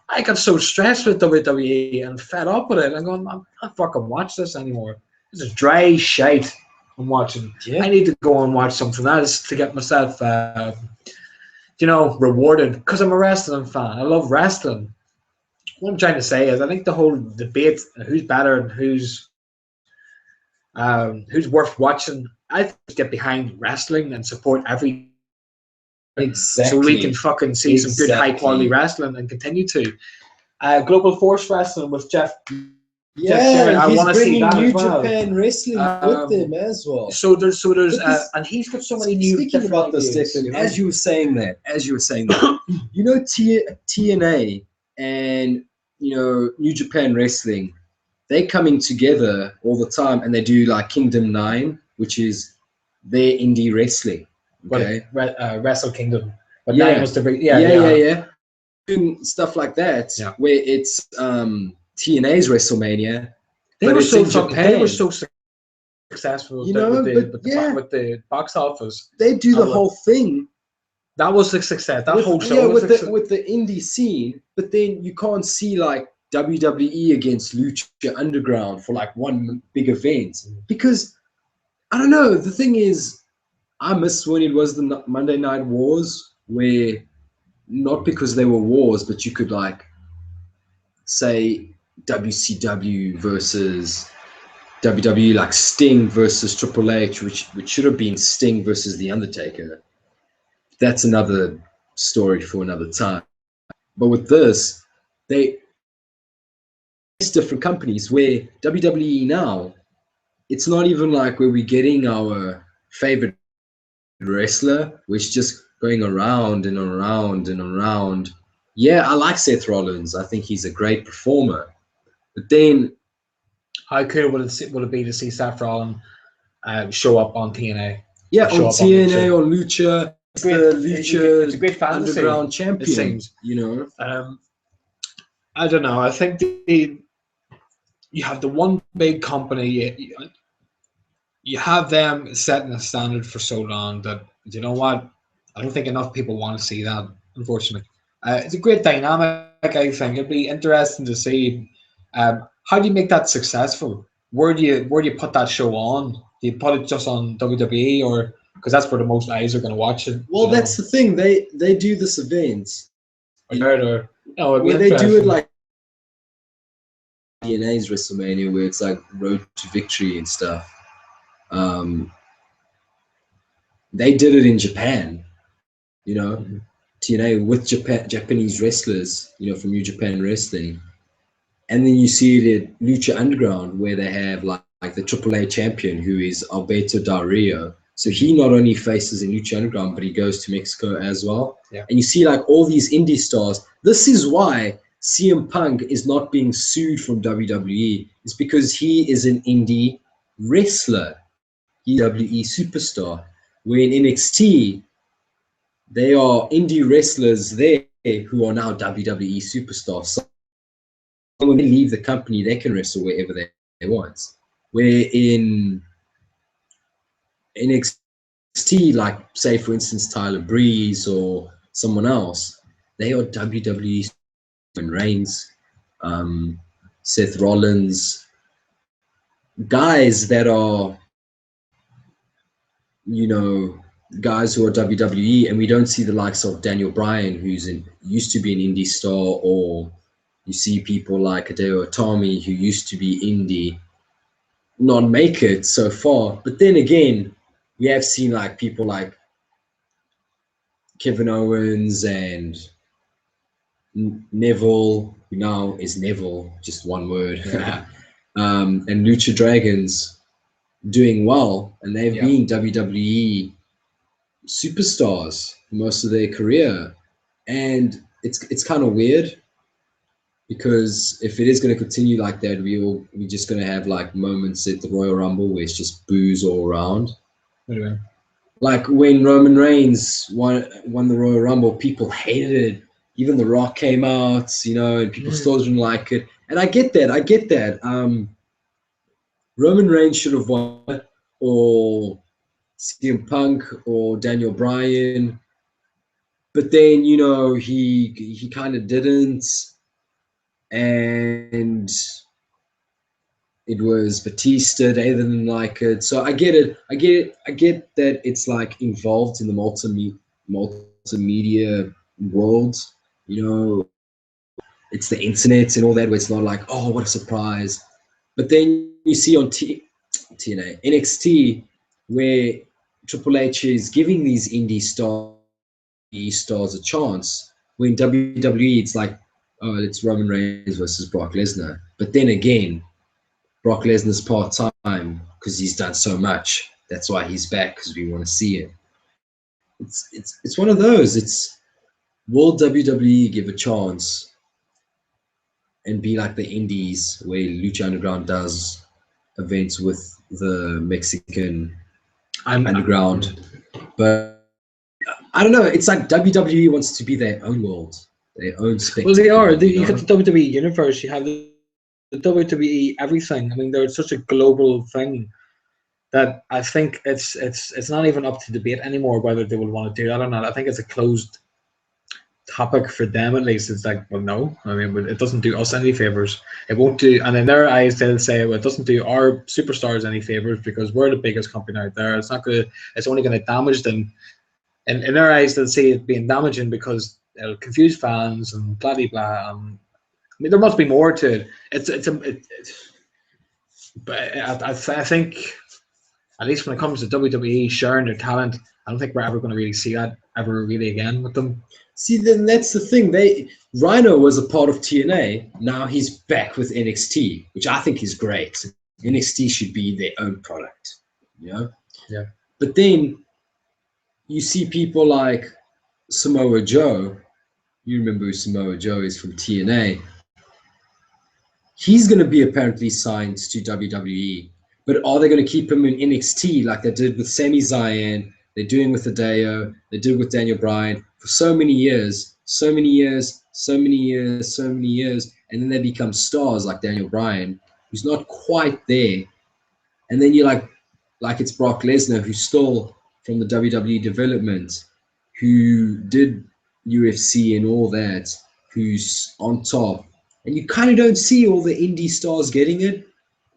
Speaker 2: I got so stressed with WWE and fed up with it. I'm going, I can't fucking watch this anymore. This is dry shite I'm watching. Yeah. I need to go and watch something else to get myself, rewarded, because I'm a wrestling fan. I love wrestling. What I'm trying to say is, I think the whole debate, who's better and who's worth watching, I think get behind wrestling and support every.
Speaker 1: Exactly.
Speaker 2: So we can fucking see some good high quality wrestling and continue to. Global Force Wrestling with Jeff.
Speaker 1: Yeah, he's bringing New Japan Wrestling with them as well.
Speaker 2: So there's and he's got so many new.
Speaker 1: Speaking about this, Declan, as you were saying that, TNA and New Japan Wrestling, they're coming together all the time, and they do like Kingdom 9, which is their indie wrestling. Okay,
Speaker 2: Wrestle Kingdom. But
Speaker 1: yeah,
Speaker 2: 9 was the
Speaker 1: doing stuff like that, where it's TNA's WrestleMania, but it's in Japan.
Speaker 2: They were so successful
Speaker 1: you know,
Speaker 2: with the box office.
Speaker 1: They do the whole thing.
Speaker 2: That was a success. That whole show
Speaker 1: yeah,
Speaker 2: was
Speaker 1: with the indie scene, but then you can't see like WWE against Lucha Underground for like one big event because I don't know. The thing is, I miss when it was the Monday Night Wars, where not because they were wars, but you could like say WCW versus WWE, like Sting versus Triple H, which should have been Sting versus The Undertaker. That's another story for another time. But with this, it's different companies where WWE now, it's not even like where we're getting our favorite wrestler, which is just going around and around and around. Yeah, I like Seth Rollins. I think he's a great performer. But then,
Speaker 2: how cool would it be to see Seth Rollins show up on TNA?
Speaker 1: Yeah, on TNA, on Lucha.
Speaker 2: It's a great fantasy.
Speaker 1: Underground champion, it seems. You know?
Speaker 2: I don't know. I think you have the one big company. You have them setting a standard for so long that, you know what, I don't think enough people want to see that, unfortunately. It's a great dynamic, I think. It'd be interesting to see how do you make that successful? Where do you put that show on? Do you put it just on WWE, or because that's where the most eyes are going to watch it?
Speaker 1: Well, that's the thing. They do this event
Speaker 2: where
Speaker 1: they do it like DNA's WrestleMania, where it's like road to victory and stuff. They did it in Japan, you know, TNA with Japanese wrestlers, you know, from New Japan Wrestling. And then you see it at Lucha Underground, where they have like the AAA champion, who is Alberto Del Rio. So he not only faces in Lucha Underground, but he goes to Mexico as well.
Speaker 2: Yeah.
Speaker 1: And you see like all these indie stars. This is why CM Punk is not being sued from WWE. It's because he is an indie wrestler. He's a WWE superstar. Where in NXT, they are indie wrestlers there who are now WWE superstars. So when they leave the company, they can wrestle wherever they want. Where in NXT, like say for instance Tyler Breeze or someone else, they are WWE. Reigns, Seth Rollins, guys that are, you know, guys who are WWE, and we don't see the likes of Daniel Bryan, used to be an indie star, or you see people like Hideo Itami, who used to be indie, not make it so far. But then again, we have seen like people like Kevin Owens and Neville, who now is Neville, just one word, and Lucha Dragons doing well, and they've been WWE superstars most of their career. And it's kind of weird, because if it is going to continue like that, we're just going to have like moments at the Royal Rumble where it's just boos all around.
Speaker 2: What do you mean?
Speaker 1: Like when Roman Reigns won the Royal Rumble, people hated it. Even The Rock came out, you know, and people still didn't like it. And I get that. Roman Reigns should have won, or CM Punk, or Daniel Bryan. But then, you know, he kind of didn't. And it was Batista, they didn't like it. So I get it. I get that it's like involved in the multimedia world. You know, it's the internet and all that, where it's not like, oh, what a surprise. But then you see on TNA, NXT, where Triple H is giving these indie stars a chance. When WWE, it's like, oh, it's Roman Reigns versus Brock Lesnar. But then again, Brock Lesnar's part-time because he's done so much. That's why he's back, because we want to see it. It's one of those. Will WWE give a chance and be like the indies, where Lucha Underground does events with the Mexican underground? But I don't know. It's like WWE wants to be their own world, their own spectacle.
Speaker 2: Well, they are. You got the WWE universe. You have the WWE everything. I mean, they're such a global thing. that I think it's not even up to debate anymore whether they will want to do that or not. I think it's a closed topic for them, at least. It's like, well, no, I mean, it doesn't do us any favors. It won't do, and in their eyes, they'll say, well, it doesn't do our superstars any favors because we're the biggest company out there. It's not gonna, it's only gonna damage them. And in their eyes, they'll see it being damaging because it'll confuse fans and blah blah blah. I mean, there must be more to it. But I think, at least when it comes to WWE sharing their talent, I don't think we're ever going to really see that ever really again with them.
Speaker 1: See, then that's the thing. Rhino was a part of TNA. Now he's back with NXT, which I think is great. NXT should be their own product, you know?
Speaker 2: Yeah.
Speaker 1: But then you see people like Samoa Joe. You remember who Samoa Joe is from TNA. He's going to be apparently signed to WWE. But are they going to keep him in NXT like they did with Sami Zayn? They're doing with Hideo. They did with Daniel Bryan for so many years, and then they become stars like Daniel Bryan, who's not quite there. And then you're like it's Brock Lesnar, who's still from the WWE development, who did UFC and all that, who's on top. And you kind of don't see all the indie stars getting it.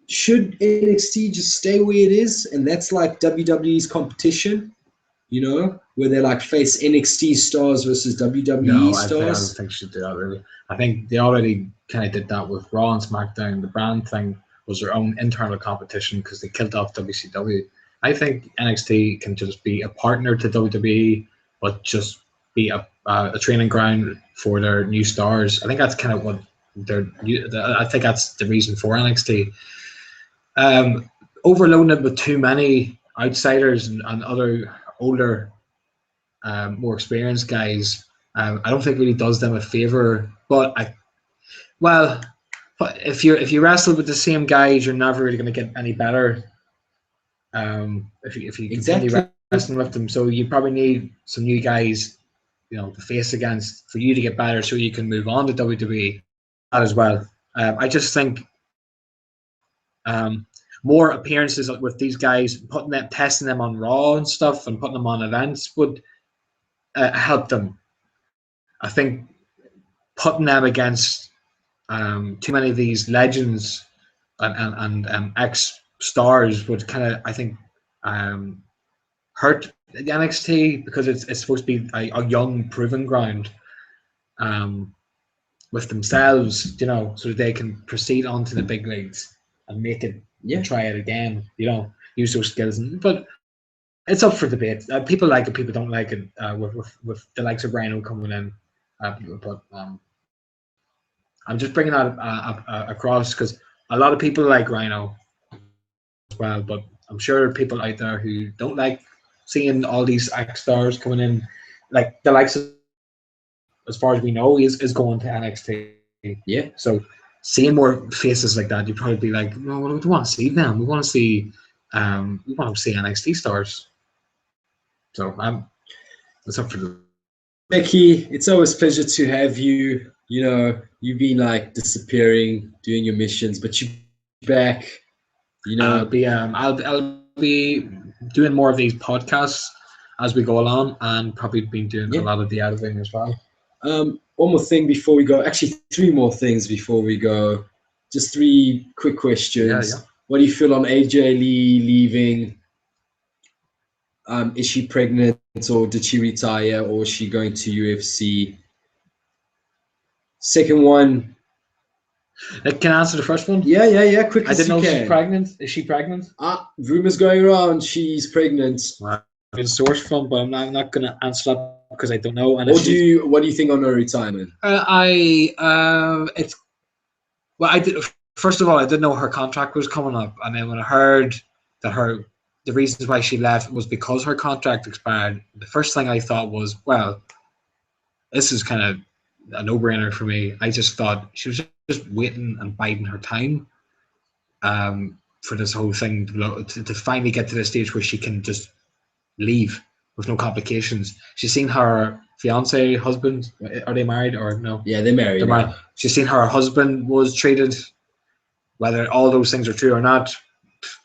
Speaker 1: Should NXT just stay where it is? And that's like WWE's competition, you know, where they like face NXT stars versus WWE stars.
Speaker 2: I don't think they should do that, really. I think they already kind of did that with Raw and SmackDown. The brand thing was their own internal competition because they killed off WCW. I think NXT can just be a partner to WWE, but just be a training ground for their new stars. I think that's kind of what I think that's the reason for NXT. Overloading it with too many outsiders and other older, more experienced guys, I don't think really does them a favor. But if you wrestle with the same guys, you're never really going to get any better. If you continue wrestling with them, so you probably need some new guys, you know, to face against for you to get better, so you can move on to WWE as well. I just think more appearances with these guys, testing them on Raw and stuff, and putting them on events would help them. I think putting them against too many of these legends and ex stars would kind of, I think, hurt the NXT because it's supposed to be a young proving ground with themselves, you know, so they can proceed on to the big leagues and make it, try it again, you know, use those skills. But it's up for debate. People like it, people don't like it. With the likes of Rhino coming in, but I'm just bringing that across because a lot of people like Rhino as well. But I'm sure there are people out there who don't like seeing all these ex stars coming in, like the likes of, as far as we know, is going to NXT.
Speaker 1: Yeah.
Speaker 2: So seeing more faces like that, you'd probably be like, no, we don't want to see them. We want to see NXT stars. So it's up for the.
Speaker 1: Becky, it's always a pleasure to have you. You know, you've been like disappearing, doing your missions, but you're back. You know,
Speaker 2: I'll be doing more of these podcasts as we go along, and probably been doing a lot of the editing as well.
Speaker 1: One more thing before we go. Actually, 3 more things before we go. Just 3 quick questions.
Speaker 2: Yeah.
Speaker 1: What do you feel on AJ Lee leaving? Is she pregnant, or did she retire, or is she going to UFC? Second one.
Speaker 2: Can I answer the first one?
Speaker 1: Yeah. Quick.
Speaker 2: I didn't know she's pregnant. Is she pregnant?
Speaker 1: Rumors going around. She's pregnant.
Speaker 2: Well, I've been sourced from, but I'm not going to answer that because I don't know. And
Speaker 1: what do you think on her retirement?
Speaker 2: First of all, I didn't know her contract was coming up, and then when I heard that the reasons why she left was because her contract expired, the first thing I thought was, well, this is kind of a no-brainer for me. I just thought she was just waiting and biding her time for this whole thing to finally get to the stage where she can just leave with no complications. She's seen her fiance, husband. Are they married or no?
Speaker 1: Yeah, they're married.
Speaker 2: She's seen her husband was treated. Whether all those things are true or not,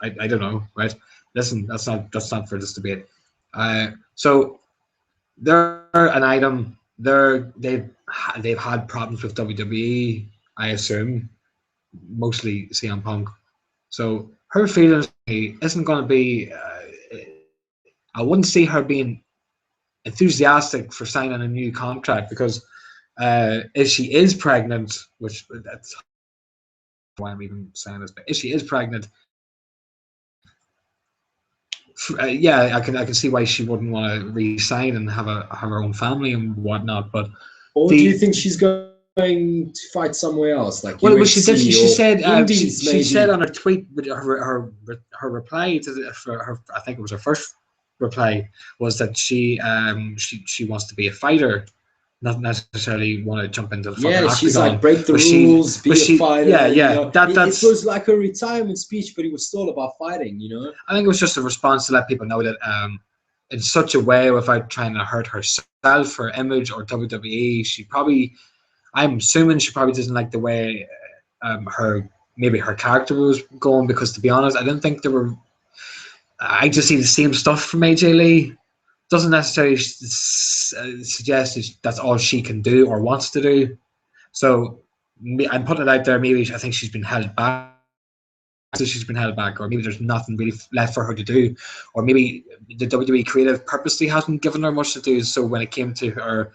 Speaker 2: I don't know, right? listen, that's not for this debate. So they're an item. They've had problems with WWE, I assume, mostly CM Punk. So her feelings isn't going to be. I wouldn't see her being enthusiastic for signing a new contract, because if she is pregnant, which that's why I'm even saying this, but if she is pregnant, yeah, I can see why she wouldn't want to re-sign and have her own family and whatnot. But
Speaker 1: do you think she's going to fight somewhere else, like
Speaker 2: well,
Speaker 1: UFC
Speaker 2: she did. She said she said on her tweet, her reply to her, I think it was her first reply, was that she wants to be a fighter, not necessarily want to jump into the fucking octagon.
Speaker 1: She's like, break the rules, be a fighter.
Speaker 2: Yeah.
Speaker 1: You know? It was like a retirement speech, but it was still about fighting, you know?
Speaker 2: I think it was just a response to let people know that in such a way, without trying to hurt herself, her image, or WWE, I'm assuming she probably doesn't like the way her character was going, because, to be honest, I didn't think there were. I just see the same stuff from AJ Lee. Doesn't necessarily suggest that's all she can do or wants to do. So I'm putting it out there. Maybe I think she's been held back. Or maybe there's nothing really left for her to do, or maybe the WWE creative purposely hasn't given her much to do. So when it came to her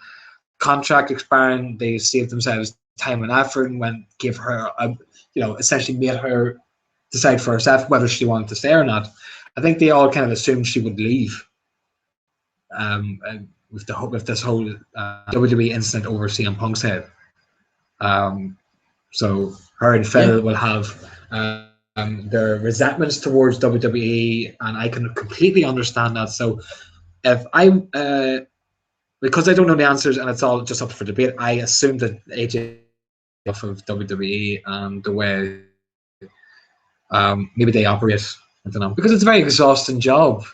Speaker 2: contract expiring, they saved themselves time and effort and gave her, essentially made her decide for herself whether she wanted to stay or not. I think they all kind of assumed she would leave. With this whole WWE incident over CM Punk's head. So her and Phil will have their resentments towards WWE, and I can completely understand that. So if because I don't know the answers and it's all just up for debate, I assume that AJ off of WWE and the way maybe they operate. I don't know, because it's a very exhausting job.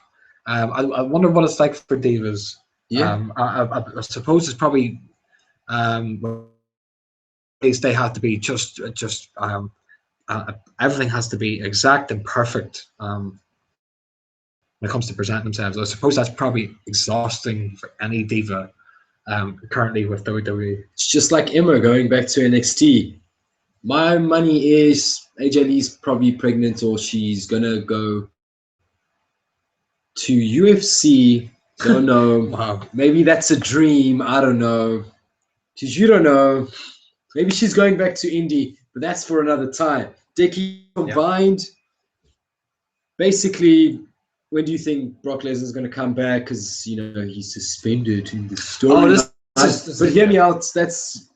Speaker 2: I wonder what it's like for divas.
Speaker 1: Yeah.
Speaker 2: I suppose it's probably they have to be just everything has to be exact and perfect when it comes to presenting themselves. I suppose that's probably exhausting for any diva currently with WWE.
Speaker 1: It's just like Emma going back to NxT. My money is AJ Lee's probably pregnant, or she's gonna go to UFC. Don't know.
Speaker 2: Wow.
Speaker 1: Maybe that's a dream. I don't know. Because you don't know. Maybe she's going back to Indy, but that's for another time. Dickie combined. Basically, when do you think Brock Lesnar's going to come back? Because, he's suspended in the story. But hear me out. That's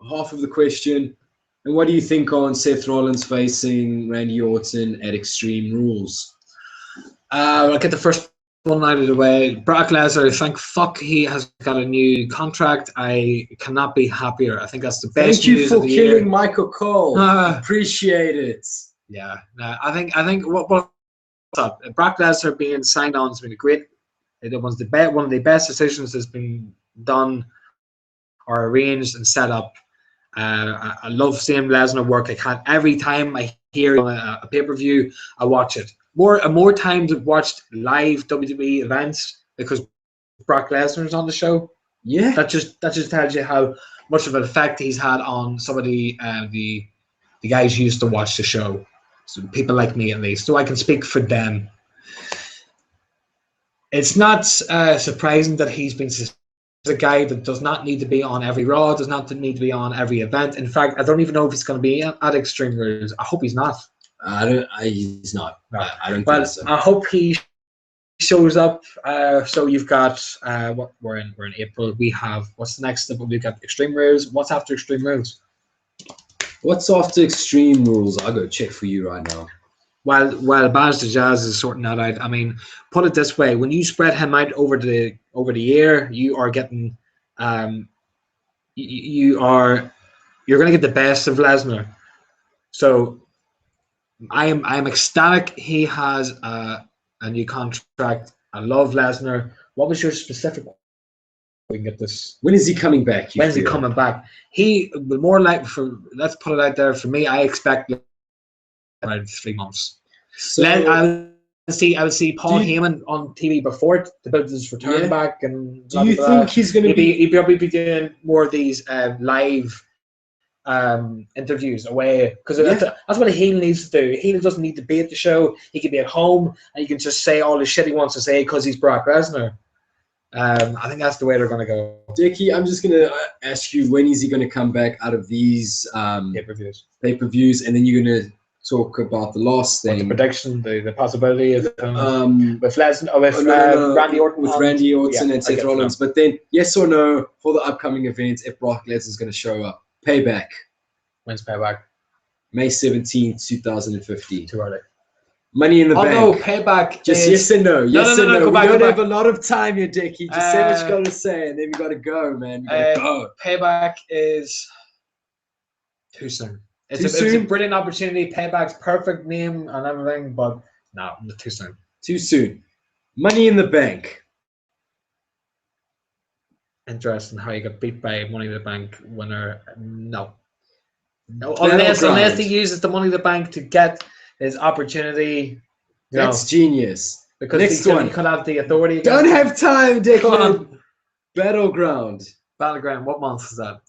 Speaker 1: half of the question. And what do you think on Seth Rollins facing Randy Orton at Extreme Rules?
Speaker 2: I'll get the first one out of the way. Brock Lesnar, thank fuck he has got a new contract. I cannot be happier. I think that's the best news of the year.
Speaker 1: Thank you for killing Michael Cole. Appreciate it.
Speaker 2: Yeah, I think what's up? Brock Lesnar being signed on has been great. It was one of the best decisions that's been done or arranged and set up. I love seeing Lesnar work. Every time I hear a pay-per-view, I watch it. More times I've watched live WWE events because Brock Lesnar is on the show.
Speaker 1: Yeah,
Speaker 2: that just tells you how much of an effect he's had on some of the guys who used to watch the show. So people like me, at least, so I can speak for them. It's not surprising that he's been a guy that does not need to be on every Raw, does not need to be on every event. In fact, I don't even know if he's going to be at Extreme Rules. I hope he's not.
Speaker 1: He's not.
Speaker 2: No.
Speaker 1: I don't think so.
Speaker 2: I hope he shows up. So you've got we're in April. We have, what's the next step? We've got Extreme Rules. What's after Extreme Rules?
Speaker 1: What's after Extreme Rules? I'll go check for you right now.
Speaker 2: While Baz the Jazz is sorting that out, I mean, put it this way: when you spread him out over the year, you are getting, you're going to get the best of Lesnar. So I'm ecstatic he has a new contract. I love Lesnar. What was your specific? We can get this.
Speaker 1: When is he coming back?
Speaker 2: When is he coming back? He more like let's put it out there. For me, I expect around 3 months.
Speaker 1: So,
Speaker 2: I'll I would see Paul Heyman on TV before to build his return back. And
Speaker 1: do you think he's going to be?
Speaker 2: He'd probably be doing more of these live interviews away, because that's what a heel needs to do. A heel doesn't need to be at the show. He can be at home and he can just say all the shit he wants to say because he's Brock Lesnar. I think that's the way they're going to go.
Speaker 1: Dickie, I'm just going to ask you, when is he going to come back out of these pay-per-views, and then you're going to talk about the last thing,
Speaker 2: the prediction, the possibility of with Lesnar, with Randy Orton,
Speaker 1: Randy Orton and Seth Rollins. But then, yes or no for the upcoming events if Brock Lesnar is going to show up? Payback.
Speaker 2: When's Payback?
Speaker 1: May 17th, 2015.
Speaker 2: Too early.
Speaker 1: Money in the Bank.
Speaker 2: Oh no, Payback.
Speaker 1: Just yes and no. Yes and no.
Speaker 2: Go back,
Speaker 1: we don't have a lot of time here, Dickie. Just say what you got to say, and then we got to go, man. We got to go.
Speaker 2: Payback is too soon. It's a brilliant opportunity. Payback's perfect name and everything, but no, too soon.
Speaker 1: Too soon. Money in the Bank.
Speaker 2: Interesting how you got beat by Money in the Bank winner. No, unless he uses the Money in the Bank to get his opportunity.
Speaker 1: That's genius.
Speaker 2: Because
Speaker 1: next
Speaker 2: he
Speaker 1: one
Speaker 2: could have the authority.
Speaker 1: Don't have time, Declan. Battleground.
Speaker 2: What month is that?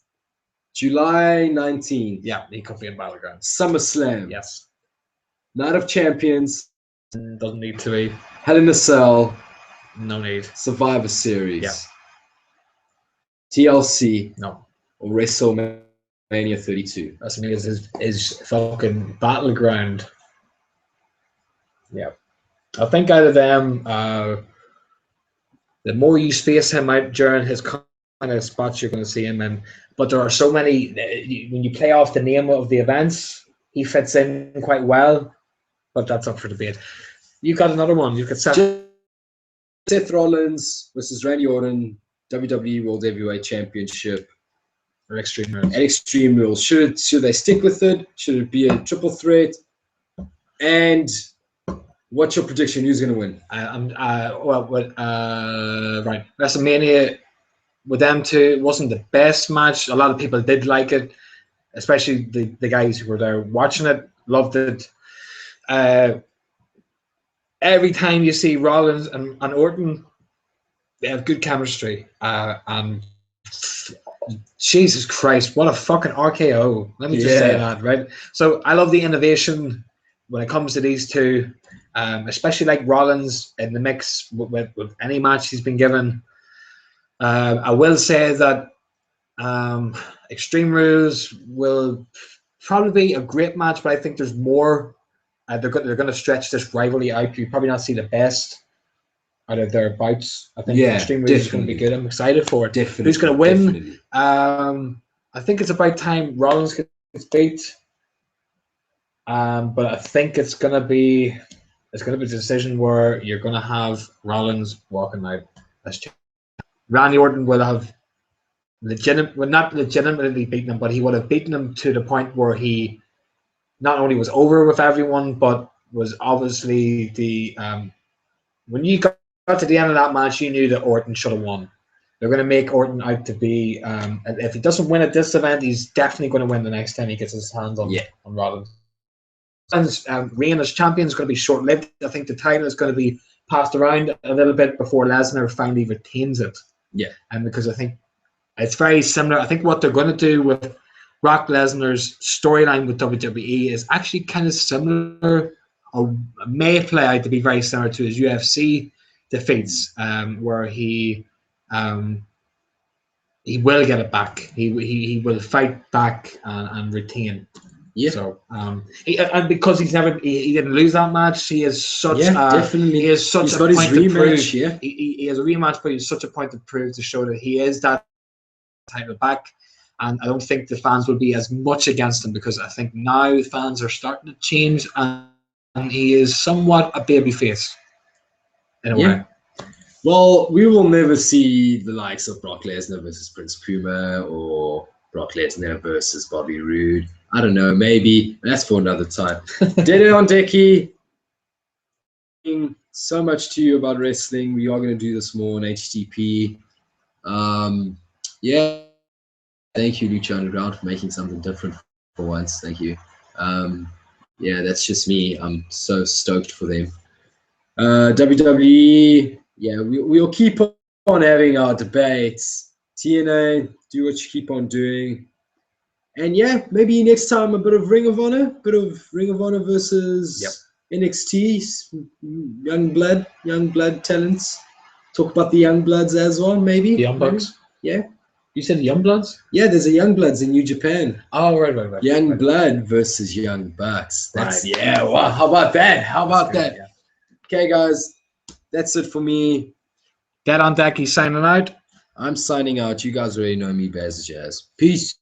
Speaker 1: July 19th.
Speaker 2: Yeah, he could be in Battleground.
Speaker 1: SummerSlam.
Speaker 2: Yes.
Speaker 1: Night of Champions.
Speaker 2: Doesn't need to be.
Speaker 1: Hell in a Cell.
Speaker 2: No need.
Speaker 1: Survivor Series.
Speaker 2: Yeah.
Speaker 1: TLC.
Speaker 2: No.
Speaker 1: Or WrestleMania 32.
Speaker 2: That's me is fucking Battleground. Yeah. I think out of them, the more you space him out during his kind of spots, you're going to see him in. But there are so many, when you play off the name of the events, he fits in quite well. But that's up for debate. You've got another one. You've got
Speaker 1: Seth Rollins versus Randy Orton, WWE World Heavyweight Championship.
Speaker 2: Or Extreme Rules.
Speaker 1: At Extreme Rules. Should they stick with it? Should it be a triple threat? And what's your prediction? Who's going to win?
Speaker 2: Right. WrestleMania with them two wasn't the best match. A lot of people did like it, especially the guys who were there watching it, loved it. Every time you see Rollins and Orton, they have good chemistry. And Jesus Christ, what a fucking RKO. Let me just say that, right? So I love the innovation when it comes to these two, especially like Rollins in the mix with any match he's been given. I will say that Extreme Rules will probably be a great match, but I think there's more. They're going to stretch this rivalry out. You probably not see the best out of their bouts. I think Extreme Rules is going to be good. I'm excited for it.
Speaker 1: Definitely.
Speaker 2: Who's going to win?
Speaker 1: Definitely.
Speaker 2: I think it's about time Rollins gets beat. But I think it's going to be a decision where you're going to have Rollins walking out as champion. Randy Orton will have not legitimately beaten him, but he would have beaten him to the point where he not only was over with everyone, but was obviously the when you got to the end of that match, you knew that Orton should have won. They're going to make Orton out to be, if he doesn't win at this event, he's definitely going to win the next time he gets his hands on Rollins. Reign as champion is going to be short-lived. I think the title is going to be passed around a little bit before Lesnar finally retains it.
Speaker 1: Yeah.
Speaker 2: And because I think it's very similar. I think what they're going to do with Brock Lesnar's storyline with WWE is actually kind of similar, or may play out to be very similar to his UFC defeats, where he will get it back. He will fight back and retain. Yeah. So and because he didn't lose that match, he is such definitely. He is such
Speaker 1: he's
Speaker 2: a
Speaker 1: got
Speaker 2: point
Speaker 1: his rematch,
Speaker 2: to prove.
Speaker 1: yeah.
Speaker 2: He has a rematch, but he's such a point to prove to show that he is that title back. And I don't think the fans will be as much against him, because I think now fans are starting to change, and he is somewhat a babyface in a way.
Speaker 1: Well, we will never see the likes of Brock Lesnar versus Prince Puma, or Brock Lesnar versus Bobby Roode. I don't know, maybe that's for another time. Dede on Decky. So much to you about wrestling. We are going to do this more on HTP. Thank you, Lucha Underground, for making something different for once. Thank you. That's just me. I'm so stoked for them. WWE, yeah, we'll keep on having our debates. TNA, do what you keep on doing. And yeah, maybe next time a bit of Ring of Honor versus NxT, young blood talents. Talk about the young bloods as well, maybe.
Speaker 2: The Young Bucks?
Speaker 1: Yeah.
Speaker 2: You said Young Bloods?
Speaker 1: Yeah, there's a Young Bloods in New Japan.
Speaker 2: Oh, right.
Speaker 1: Young Blood versus Young Bucks.
Speaker 2: Right.
Speaker 1: Yeah, wow, how about that? How about that?
Speaker 2: Yeah.
Speaker 1: Okay, guys, that's it for me.
Speaker 2: Dead on Deck, he's signing out.
Speaker 1: I'm signing out. You guys already know me, Baz Jazz. Peace.